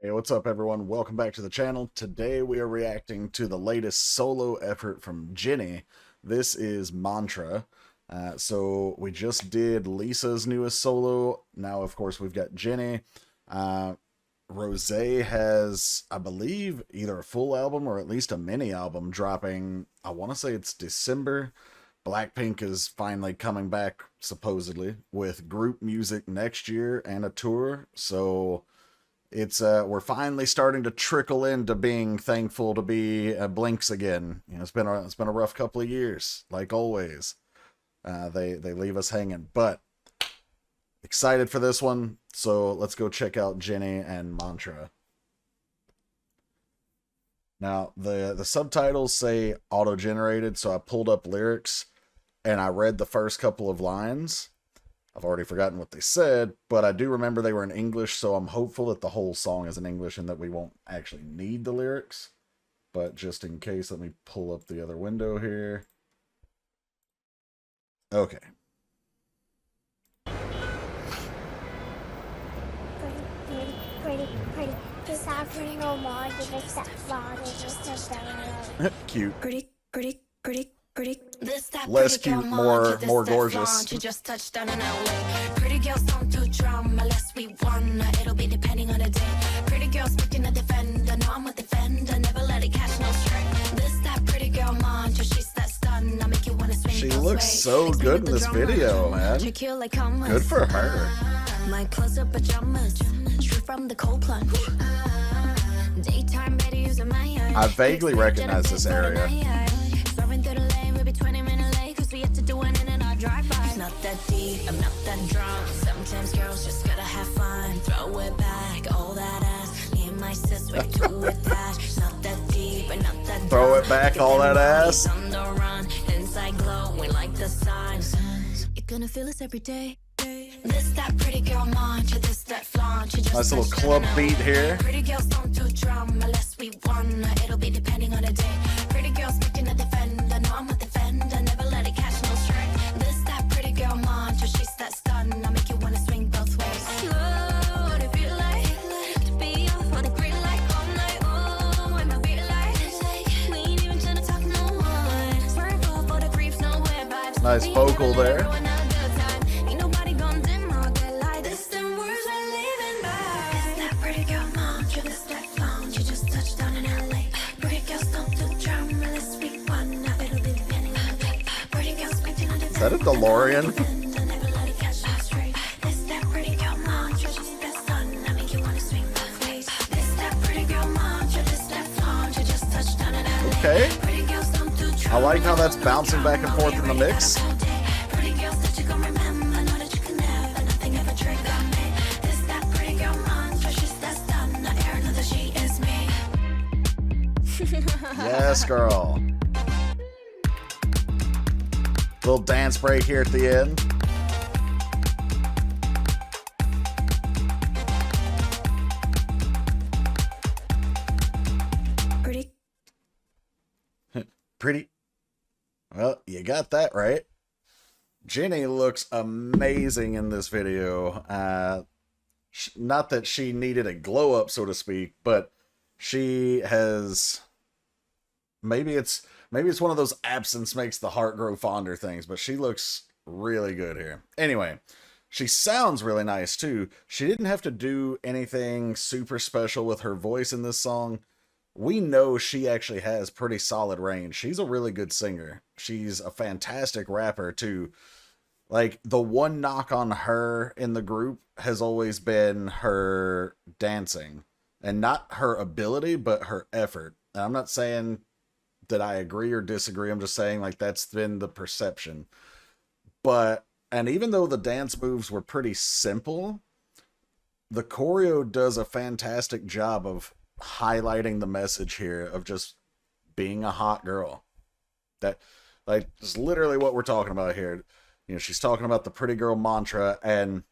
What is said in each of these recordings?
Hey, what's up everyone? Welcome back to the channel. Today we are reacting to the latest solo effort from Jennie. This is Mantra. So we just did Lisa's newest solo. Now, of course, we've got Jennie. Rose has, I believe, either a full album or at least a mini album dropping. I want to say it's December. Blackpink is finally coming back, supposedly, with group music next year and a tour. So it's we're finally starting to trickle into being thankful to be Blinks again. You know, it's been a rough couple of years, like always. They leave us hanging, but excited for this one. So let's go check out Jennie and Mantra. Now the subtitles say auto-generated, so I pulled up lyrics and I read the first couple of lines. I've already forgotten what they said, but I do remember they were in English, so I'm hopeful that the whole song is in English and that we won't actually need the lyrics. But just in case, let me pull up the other window here. Okay. Pretty. Just offering no more, give it that long, just a Cute. Pretty. This that Less pretty girl cute, Mantra, more this that gorgeous. flaunt, you just touched down in LA. Pretty girls don't do drama unless we wanna. It'll be depending on the day. Pretty girls picking a defender. No, I'm a defender. Never let it catch no stray. This that pretty girl Mantra, she's that stun. I make you wanna swing. She both looks ways. so good in this video, man. Good for her. My clothes are pajamas, straight from the cold plunge. Daytime better using my eyes. I vaguely recognize this area. Swerving through the lane, we be 20 minutes late, cause we have to do it in our drive-by. It's not that deep, I'm not that drunk. Sometimes girls just gotta have fun. Throw it back, all that ass. Me and my sis, we do it that. It's not that deep, and not that drunk. Throw it back, all that ass. On the run, inside glowing like the sun. You're gonna feel us every day. This that pretty girl Mantra, this that flaunt. You just Nice little club beat here. Pretty girls don't do drama unless we wanna. It'll be depending on the day. Pretty girls picking a defender. No, I'm a defender. Never let it catch no stray. This that pretty girl Mantra, she's that stun. I make you wanna swing both ways. Oh, what it feel like to be off on a green light all night. Oh, and I feel like we ain't even trying to talk no one. Swerve off all the creeps, no weird vibes. Nice vocal there. Is that a DeLorean? Okay. I like how that's bouncing back and forth in the mix. Yes, girl. Little dance break here at the end. Pretty. Well, you got that right. Jennie looks amazing in this video. Not that she needed a glow up, so to speak, but she has... Maybe it's one of those absence makes the heart grow fonder things, but she looks really good here. Anyway, she sounds really nice too. She didn't have to do anything super special with her voice in this song. We know she actually has pretty solid range. She's a really good singer. She's a fantastic rapper too. Like, the one knock on her in the group has always been her dancing. And not her ability, but her effort. And I'm not saying that I agree or disagree. I'm just saying, like, that's been the perception. And even though the dance moves were pretty simple, the choreo does a fantastic job of highlighting the message here of just being a hot girl. That, like, is literally what we're talking about here. You know, she's talking about the pretty girl Mantra, and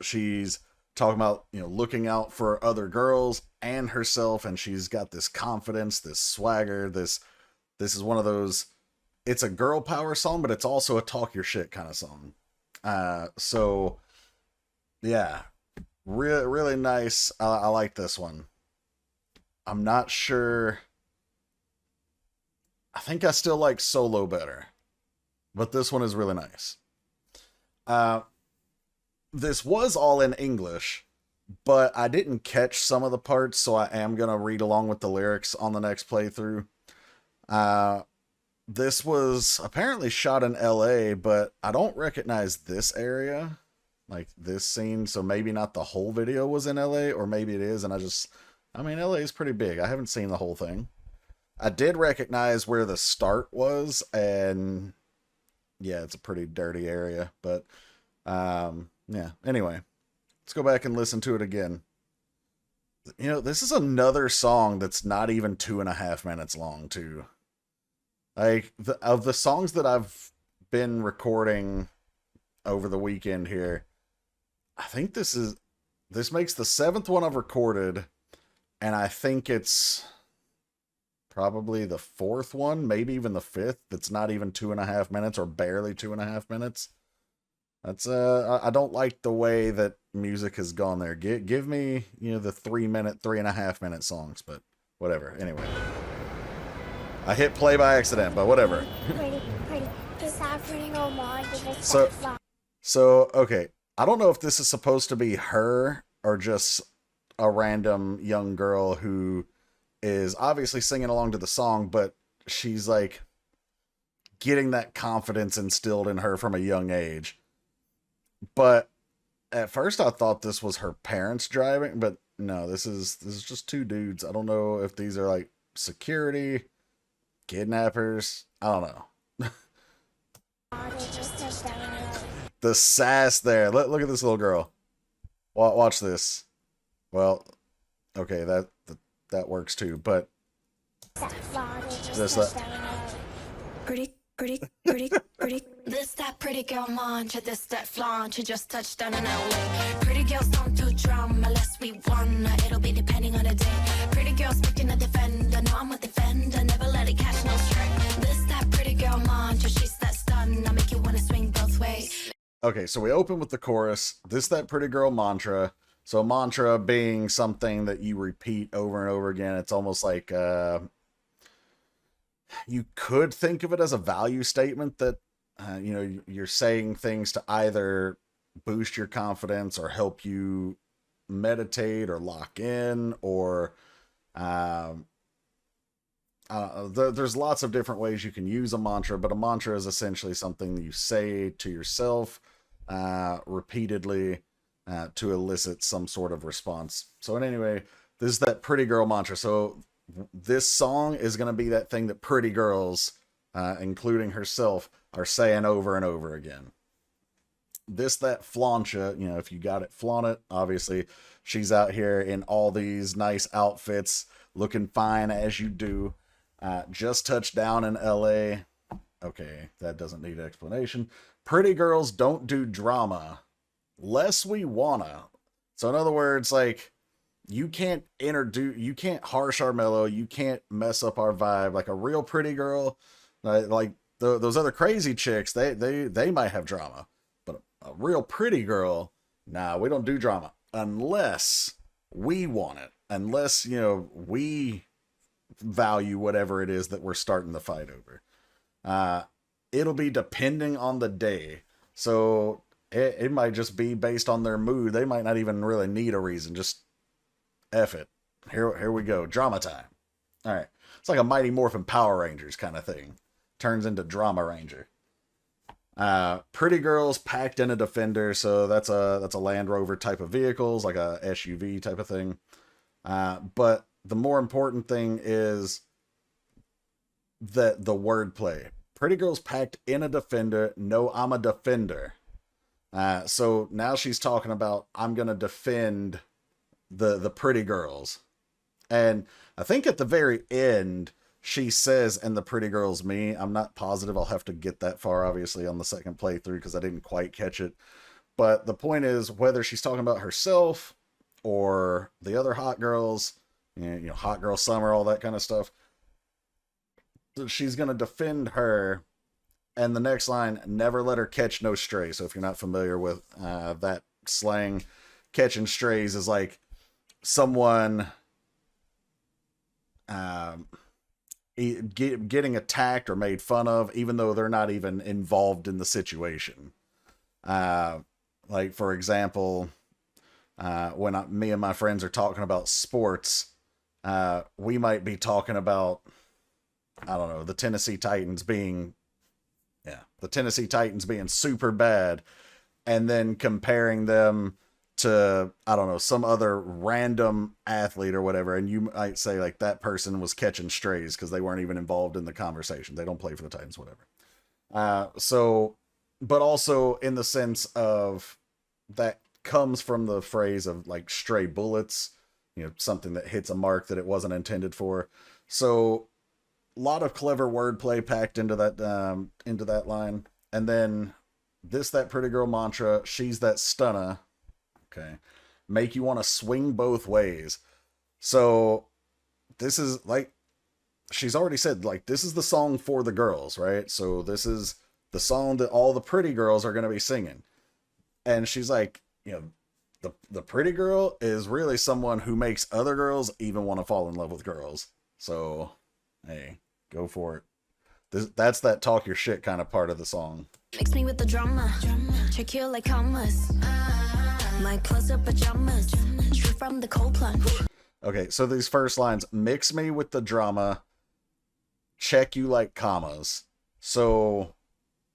she's talking about, you know, looking out for other girls and herself, and she's got this confidence, this swagger, this is one of those, it's a girl power song, but it's also a talk your shit kind of song. So yeah, Really nice. I like this one. I'm not sure. I think I still like Solo better, but this one is really nice. This was all in English, but I didn't catch some of the parts, so I am going to read along with the lyrics on the next playthrough. This was apparently shot in LA, but I don't recognize this area, like this scene, so maybe not the whole video was in LA, or maybe it is, and I mean, LA is pretty big. I haven't seen the whole thing. I did recognize where the start was, and yeah, it's a pretty dirty area, but yeah, anyway, let's go back and listen to it again. You know, this is another song that's not even 2.5 minutes long, too. Like, of the songs that I've been recording over the weekend here, I think this makes the 7th one I've recorded, and I think it's probably the 4th one, maybe even the 5th, that's not even 2.5 minutes, or barely 2.5 minutes. That's, I don't like the way that music has gone there. Give me, you know, the 3-minute, 3.5-minute songs, but whatever. Anyway. I hit play by accident, but whatever. Pretty. Is that pretty old mom? So, okay. I don't know if this is supposed to be her or just a random young girl who is obviously singing along to the song, but she's like getting that confidence instilled in her from a young age. But at first I thought this was her parents driving, but no, this is just two dudes. I don't know if these are like security, kidnappers. I don't know. The sass there. Look at this little girl. Watch this. Well, okay, that works too, but just that. Pretty. This that pretty girl mantra, this that flaunt. You just touched down in LA. Pretty girls don't do drama unless we wanna. It'll be depending on the day. Pretty girls picking a defender. No, I'm a defender. Never let it catch no strike. This that pretty girl mantra, she's that stun. I make you wanna swing both ways. Okay, so we open with the chorus. This that pretty girl mantra. So mantra being something that you repeat over and over again. It's almost like you could think of it as a value statement that, you know, you're saying things to either boost your confidence or help you meditate or lock in, or there's lots of different ways you can use a mantra, but a mantra is essentially something that you say to yourself repeatedly to elicit some sort of response. So anyway, this is that pretty girl mantra. So this song is going to be that thing that pretty girls, including herself, are saying over and over again. This, that flauncha, you know, if you got it, flaunt it. Obviously, she's out here in all these nice outfits, looking fine as you do. Just touched down in LA. Okay, that doesn't need explanation. Pretty girls don't do drama, less we wanna. So in other words, like, you can't harsh our mellow, you can't mess up our vibe. Like a real pretty girl, like those other crazy chicks, they might have drama, but a real pretty girl, nah, we don't do drama unless we want it, unless, you know, we value whatever it is that we're starting the fight over. It'll be depending on the day, so it might just be based on their mood. They might not even really need a reason, just F it. Here we go. Drama time. All right. It's like a Mighty Morphin Power Rangers kind of thing. Turns into Drama Ranger. Pretty girls packed in a Defender. So that's a Land Rover type of vehicles, like a SUV type of thing. But the more important thing is the wordplay. Pretty girls packed in a Defender. No, I'm a defender. So now she's talking about, I'm going to defend the pretty girls. And I think at the very end she says, and the pretty girl's me. I'm not positive. I'll have to get that far, obviously, on the second playthrough, because I didn't quite catch it. But the point is, whether she's talking about herself or the other hot girls, you know, hot girl summer, all that kind of stuff, she's going to defend her. And the next line, never let her catch no stray. So if you're not familiar with that slang, catching strays is like someone getting attacked or made fun of, even though they're not even involved in the situation. Like, for example, when me and my friends are talking about sports, we might be talking about, I don't know, the Tennessee Titans being super bad, and then comparing them to, I don't know, some other random athlete or whatever, and you might say like that person was catching strays because they weren't even involved in the conversation. They don't play for the Titans, whatever. So, but also in the sense of that comes from the phrase of like stray bullets, you know, something that hits a mark that it wasn't intended for. So a lot of clever wordplay packed into that line. And then that pretty girl mantra, she's that stunner. Okay. Make you want to swing both ways. So this is like, she's already said, like, this is the song for the girls, right? So this is the song that all the pretty girls are going to be singing. And she's like, you know, the pretty girl is really someone who makes other girls even want to fall in love with girls. So, hey, go for it. That's that talk your shit kind of part of the song. Mix me with the drama. Check you like commas. My close-up pajamas. Straight from the cold plunge. Okay, so these first lines, mix me with the drama, check you like commas. So,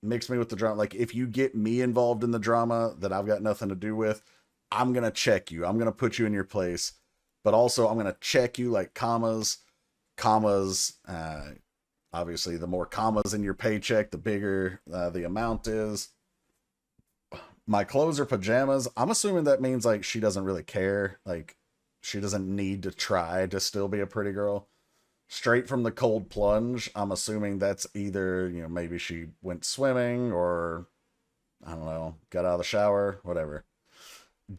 mix me with the drama. Like, if you get me involved in the drama that I've got nothing to do with, I'm going to check you. I'm going to put you in your place. But also, I'm going to check you like commas. Commas, obviously, the more commas in your paycheck, the bigger the amount is. My clothes are pajamas. I'm assuming that means, like, she doesn't really care. Like, she doesn't need to try to still be a pretty girl. Straight from the cold plunge, I'm assuming that's either, you know, maybe she went swimming or, I don't know, got out of the shower, whatever.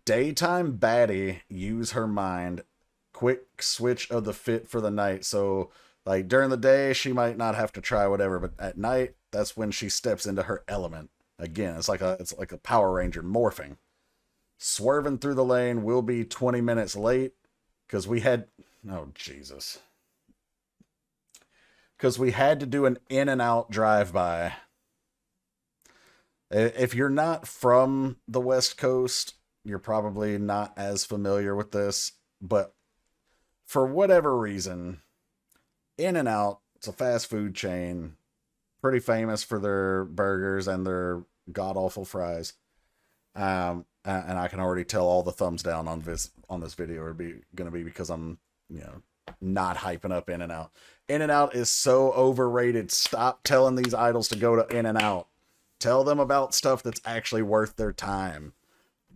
Daytime baddie, use her mind. Quick switch of the fit for the night. So, like, during the day, she might not have to try whatever, but at night, that's when she steps into her element. Again, it's like a Power Ranger morphing. Swerving through the lane, will be 20 minutes late because we had, oh Jesus, because we had to do an in and out drive-by. If you're not from the West Coast, you're probably not as familiar with this, but for whatever reason, In and Out, it's a fast food chain, pretty famous for their burgers and their god-awful fries. And I can already tell all the thumbs down on this video are going to be because I'm, you know, not hyping up In and Out. In and Out is so overrated. Stop telling these idols to go to In and Out. Tell them about stuff that's actually worth their time.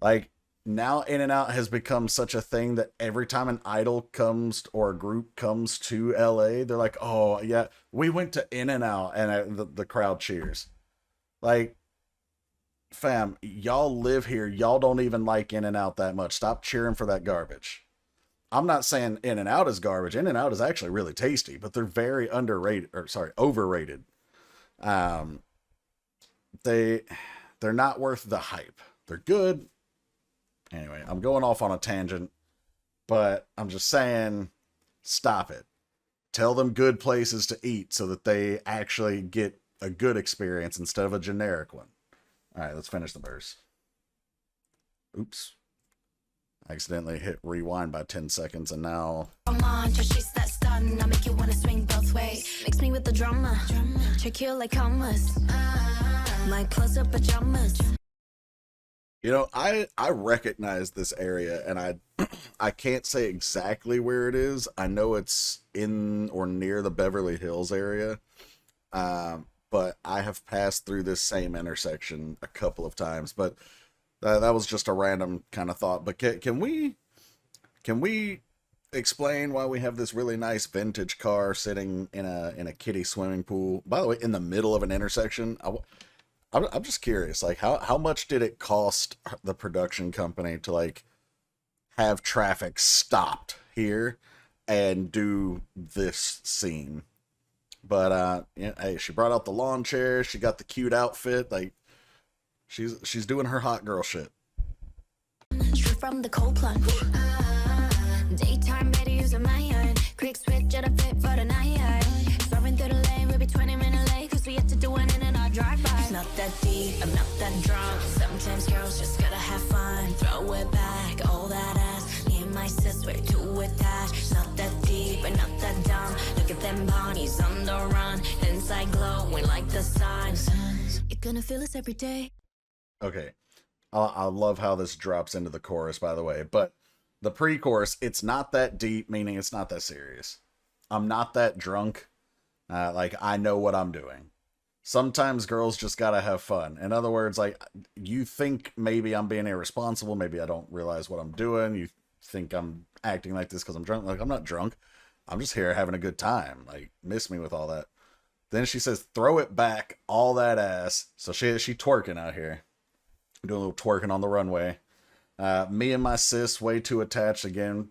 Like, now In and Out has become such a thing that every time an idol comes or a group comes to LA, they're like, oh yeah, we went to In and Out, and the crowd cheers. Like, fam, y'all live here. Y'all don't even like In and Out that much. Stop cheering for that garbage. I'm not saying In and Out is garbage. In and Out is actually really tasty, but they're very overrated. They're not worth the hype. They're good. Anyway, I'm going off on a tangent, but I'm just saying, stop it. Tell them good places to eat so that they actually get a good experience instead of a generic one. All right, let's finish the verse. Oops. I accidentally hit rewind by 10 seconds, and now... Come on, she's that stun. I make you want to swing both ways. Mix me with the drama. Check you like commas. My close-up pajamas. You know, I recognize this area, and I can't say exactly where it is. I know it's in or near the Beverly Hills area, but I have passed through this same intersection a couple of times. But that was just a random kind of thought. But can we explain why we have this really nice vintage car sitting in a kiddie swimming pool? By the way, in the middle of an intersection. I'm just curious, like, how much did it cost the production company to, like, have traffic stopped here and do this scene? But yeah, hey, she brought out the lawn chair, she got the cute outfit, like, she's doing her hot girl shit. from the cold plunge. Daytime better using my iron. Quick switch at a fit for the night. Swerving through the lane, we'll be 20-minute late, cause we have to do it in our drive-by. It's not that deep, I'm not that drunk. Sometimes girls just gotta have fun. Throw it back, all that ass. Me and my sis, we're too attached. It's not that deep, but not that dumb. Look at them bodies on the run. Inside glowing like the sun. You're gonna feel this every day. Okay. I love how this drops into the chorus, by the way. But the pre-chorus, it's not that deep, meaning it's not that serious. I'm not that drunk. Like, I know what I'm doing. Sometimes girls just gotta have fun. In other words, like, you think maybe I'm being irresponsible. Maybe I don't realize what I'm doing. You think I'm acting like this because I'm drunk. Like, I'm not drunk. I'm just here having a good time. Like, miss me with all that. Then she says, throw it back, all that ass. So she twerking out here. Doing a little twerking on the runway. Me and my sis, way too attached again.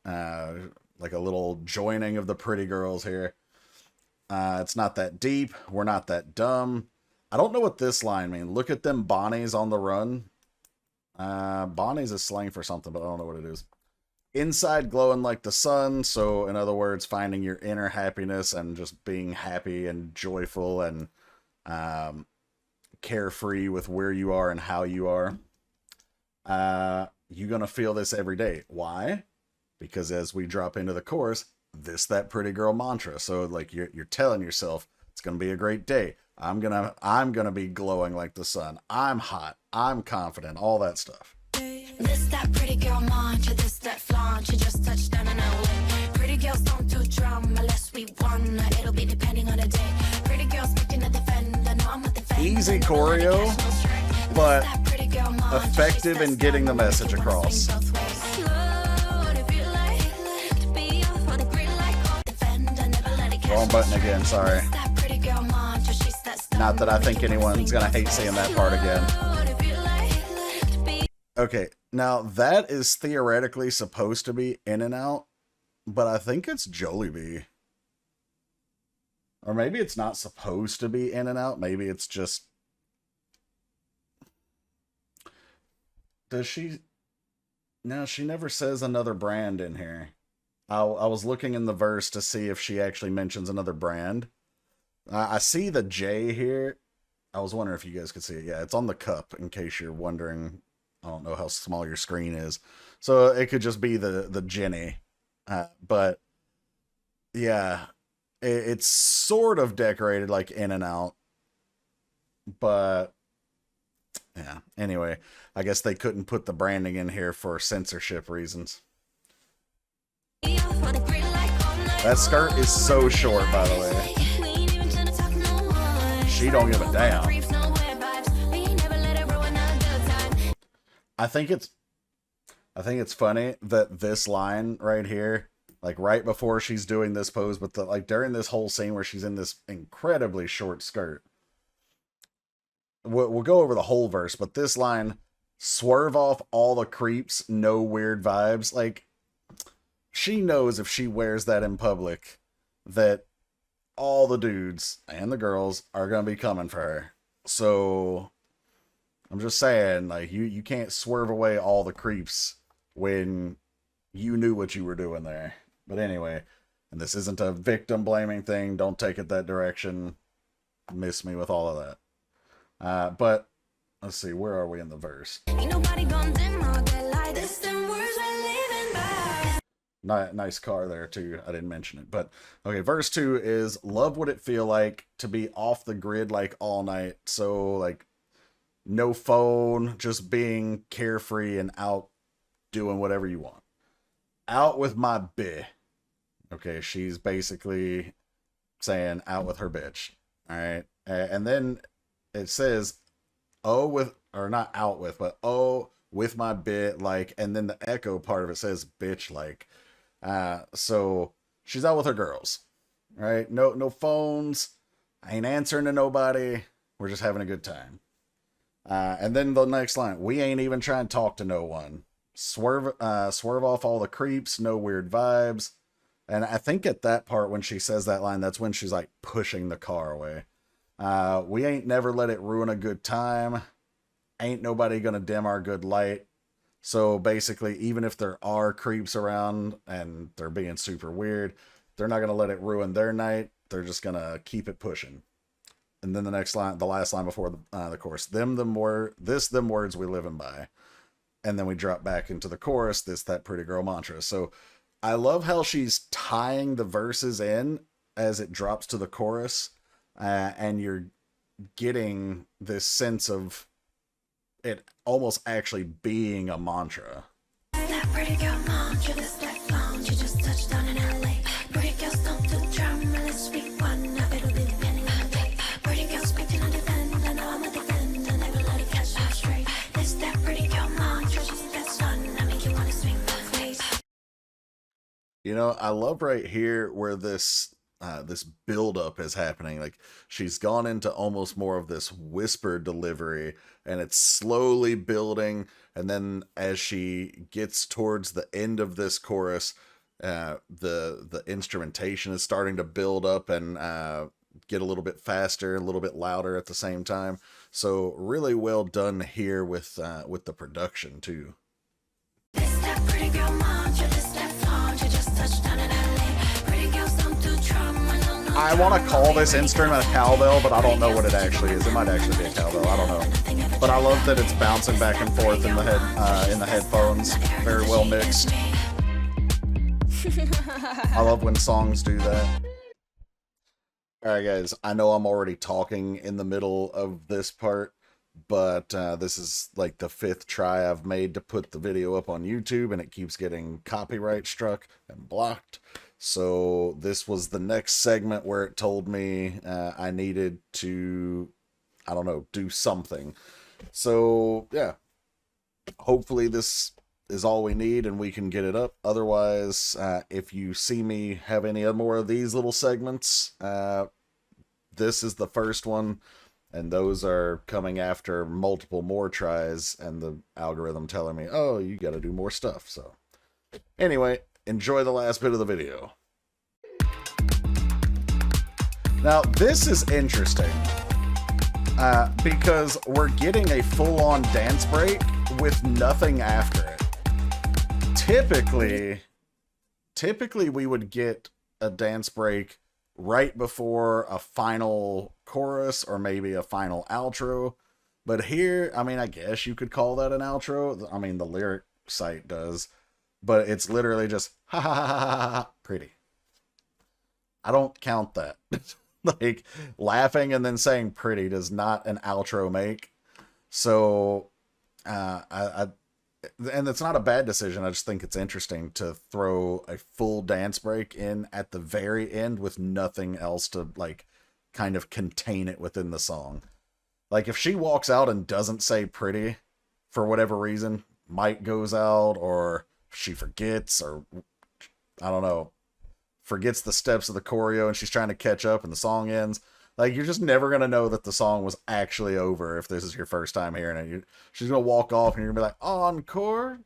Like a little joining of the pretty girls here. It's not that deep. We're not that dumb. I don't know what this line means. Look at them Bonnies on the run. Bonnies is slang for something, but I don't know what it is. Inside glowing like the sun. So in other words, finding your inner happiness and just being happy and joyful and carefree with where you are and how you are. You're gonna feel this every day. Why? Because as we drop into the chorus, that pretty girl mantra. So like you're telling yourself it's gonna be a great day. I'm gonna be glowing like the sun. I'm hot. I'm confident. All that stuff. This that pretty girl mantra, this that flaunt. You just touched down on our way. Pretty girls don't do drama unless we wanna. It'll be depending on the day. Pretty girls picking a defender. No, I'm a defender. Easy choreo, but effective in getting the message across. Wrong button again, sorry. Not that I think anyone's gonna hate seeing that part again. Okay, now that is theoretically supposed to be In and Out, but I think it's Jollibee. Or maybe it's not supposed to be In and Out, maybe it's just... Does she... No, she never says another brand in here. I was looking in the verse to see if she actually mentions another brand. I see the J here. I was wondering if you guys could see it. Yeah, it's on the cup, in case you're wondering. I don't know how small your screen is. So it could just be the Jennie. But, yeah, it's sort of decorated like In and Out. But, yeah, anyway, I guess they couldn't put the branding in here for censorship reasons. That skirt is so short, by the way. She don't give a damn. I think it's funny that this line right here, like right before she's doing this pose, but like during this whole scene where she's in this incredibly short skirt. We'll go over the whole verse, but this line, swerve off all the creeps, no weird vibes, like she knows if she wears that in public that all the dudes and the girls are going to be coming for her. So I'm just saying, like, you can't swerve away all the creeps when you knew what you were doing there. But anyway, and this isn't a victim blaming thing. Don't take it that direction. Miss me with all of that. But let's see, where are we in the verse? Ain't nobody gonna dim or get like this. Them words we're living by. Nice car there too. I didn't mention it, but okay. Verse 2 is, love what it feel like to be off the grid like all night. So like no phone, just being carefree and out doing whatever you want. Out with my bitch. Okay, she's basically saying out with her bitch. All right, and then it says, oh with, or not out with, but oh with my bit like, and then the echo part of it says bitch like. So she's out with her girls, right? No phones. I ain't answering to nobody. We're just having a good time. And then the next line, we ain't even trying to talk to no one. Swerve off all the creeps, no weird vibes. And I think at that part when she says that line, that's when she's like pushing the car away. We ain't never let it ruin a good time. Ain't nobody gonna dim our good light. So basically, even if there are creeps around and they're being super weird, they're not going to let it ruin their night. They're just going to keep it pushing. And then the next line, the last line before the chorus, them words we living by. And then we drop back into the chorus, that pretty girl mantra. So I love how she's tying the verses in as it drops to the chorus. And you're getting this sense of it almost actually being a mantra. That pretty girl mantra, this that lounge, you just touched down in LA. Pretty girls don't do drama, let's be one. Now it'll be depending on the day. Pretty girls speaking on defend, I know I'm a defender, never let it catch me straight. This that pretty girl mantra, just that sun, I make you wanna swing both ways. You know, I love right here where this build-up is happening. Like, she's gone into almost more of this whisper delivery, and it's slowly building, and then as she gets towards the end of this chorus, the instrumentation is starting to build up and get a little bit faster, a little bit louder at the same time. So really well done here with the production too. This that pretty girl mantra, this that lounge, you just touched down in LA. Pretty girls don't do drama, no, no. I want to call this instrument a cowbell, but I don't know what it actually is. It might actually be a cowbell. I don't know. But I love that it's bouncing back and forth in the headphones. Very well mixed. I love when songs do that. Alright guys, I know I'm already talking in the middle of this part, but this is like the 5th try I've made to put the video up on YouTube, and it keeps getting copyright struck and blocked. So this was the next segment where it told me I needed to, I don't know, do something. So yeah, hopefully this is all we need and we can get it up. Otherwise, if you see me have any more of these little segments, this is the first one, and those are coming after multiple more tries and the algorithm telling me, oh, you got to do more stuff. So anyway, enjoy the last bit of the video. Now this is interesting because we're getting a full-on dance break with nothing after it. Typically we would get a dance break right before a final chorus or maybe a final outro. But here, I mean, I guess you could call that an outro. I mean, the lyric site does, but it's literally just ha ha ha ha ha, ha pretty. I don't count that. Like, laughing and then saying pretty does not an outro make. So and it's not a bad decision. I just think it's interesting to throw a full dance break in at the very end with nothing else to, like, kind of contain it within the song. Like, if she walks out and doesn't say pretty for whatever reason, mic goes out, or she forgets, or I don't know, forgets the steps of the choreo and she's trying to catch up and the song ends. Like, you're just never going to know that the song was actually over if this is your first time hearing it. She's going to walk off and you're going to be like, encore?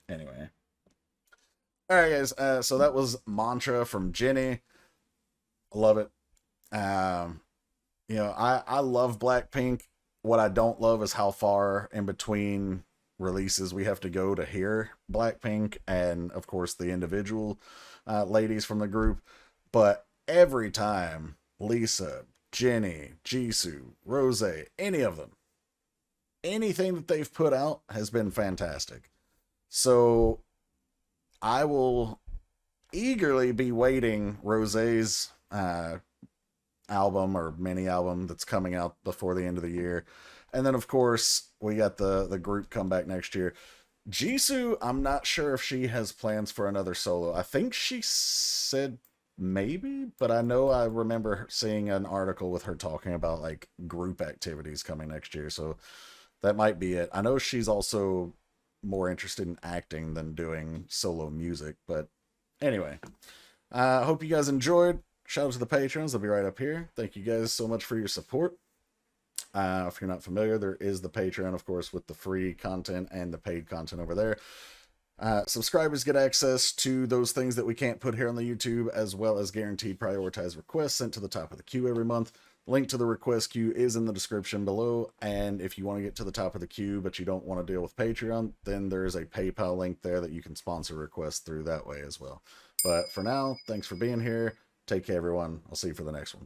Anyway. Alright, guys. So that was Mantra from Jennie. I love it. You know, I love Blackpink. What I don't love is how far in between releases we have to go to hear Blackpink and, of course, the individual ladies from the group. But every time Lisa, Jennie, Jisoo, Rose, any of them, anything that they've put out has been fantastic. So I will eagerly be waiting Rose's album or mini album that's coming out before the end of the year. And then, of course, we got the group comeback next year. Jisoo, I'm not sure if she has plans for another solo. I think she said maybe, but I know I remember seeing an article with her talking about, like, group activities coming next year. So that might be it. I know she's also more interested in acting than doing solo music. But anyway, I hope you guys enjoyed. Shout out to the patrons. They'll be right up here. Thank you guys so much for your support. If you're not familiar, there is the Patreon, of course, with the free content and the paid content over there. Subscribers get access to those things that we can't put here on the YouTube, as well as guaranteed prioritized requests sent to the top of the queue every month. Link to the request queue is in the description below, and if you want to get to the top of the queue but you don't want to deal with Patreon, then there is a PayPal link there that you can sponsor requests through that way as well. But for now, thanks for being here. Take care, everyone. I'll see you for the next one.